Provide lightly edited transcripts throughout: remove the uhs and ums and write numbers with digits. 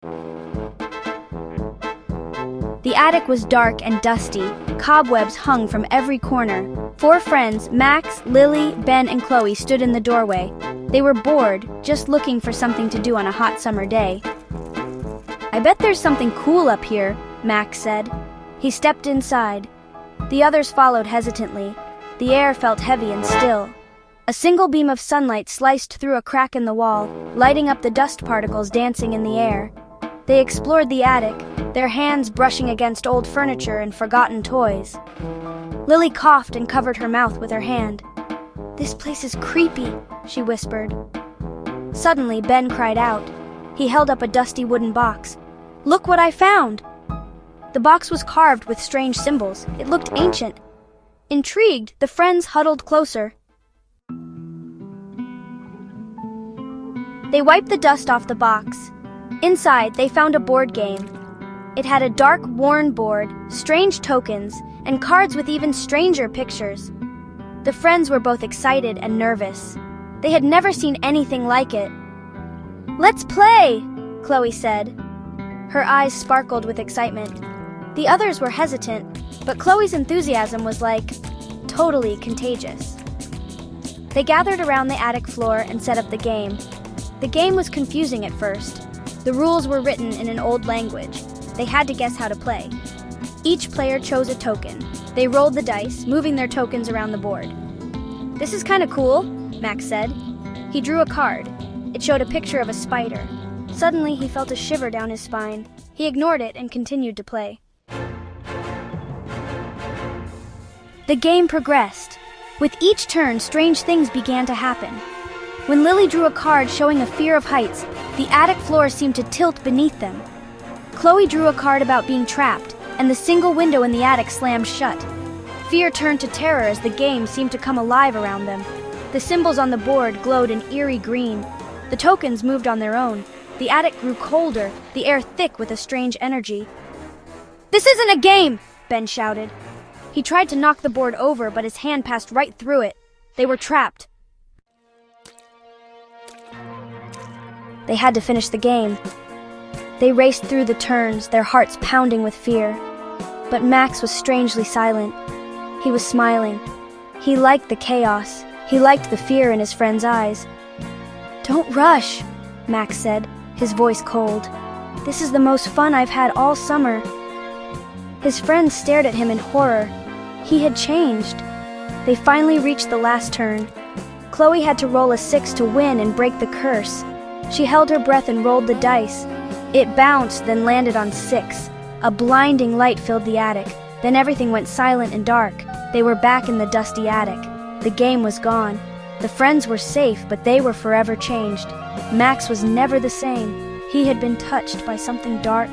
The attic was dark and dusty. Cobwebs hung from every corner. Four friends, Max, Lily, Ben, and Chloe, stood in the doorway. They were bored, just looking for something to do on a hot summer day. "I bet there's something cool up here," Max said. He stepped inside. The others followed hesitantly. The air felt heavy and still. A single beam of sunlight sliced through a crack in the wall, lighting up the dust particles dancing in the air. They explored the attic, their hands brushing against old furniture and forgotten toys. Lily coughed and covered her mouth with her hand. "This place is creepy," she whispered. Suddenly, Ben cried out. He held up a dusty wooden box. "Look what I found!" The box was carved with strange symbols. It looked ancient. Intrigued, the friends huddled closer. They wiped the dust off the box. Inside, they found a board game. It had a dark, worn board, strange tokens, and cards with even stranger pictures. The friends were both excited and nervous. They had never seen anything like it. "Let's play!" Chloe said. Her eyes sparkled with excitement. The others were hesitant, but Chloe's enthusiasm was totally contagious. They gathered around the attic floor and set up the game. The game was confusing at first. The rules were written in an old language. They had to guess how to play. Each player chose a token. They rolled the dice, moving their tokens around the board. "This is kind of cool," Max said. He drew a card. It showed a picture of a spider. Suddenly, he felt a shiver down his spine. He ignored it and continued to play. The game progressed. With each turn, strange things began to happen. When Lily drew a card showing a fear of heights, the attic floor seemed to tilt beneath them. Chloe drew a card about being trapped, and the single window in the attic slammed shut. Fear turned to terror as the game seemed to come alive around them. The symbols on the board glowed an eerie green. The tokens moved on their own. The attic grew colder, the air thick with a strange energy. "This isn't a game!" Ben shouted. He tried to knock the board over, but his hand passed right through it. They were trapped. They had to finish the game. They raced through the turns, their hearts pounding with fear. But Max was strangely silent. He was smiling. He liked the chaos. He liked the fear in his friend's eyes. "Don't rush," Max said, his voice cold. "This is the most fun I've had all summer." His friends stared at him in horror. He had changed. They finally reached the last turn. Chloe had to roll a 6 to win and break the curse. She held her breath and rolled the dice. It bounced, then landed on 6. A blinding light filled the attic. Then everything went silent and dark. They were back in the dusty attic. The game was gone. The friends were safe, but they were forever changed. Max was never the same. He had been touched by something dark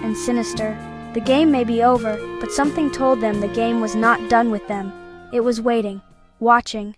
and sinister. The game may be over, but something told them the game was not done with them. It was waiting, watching,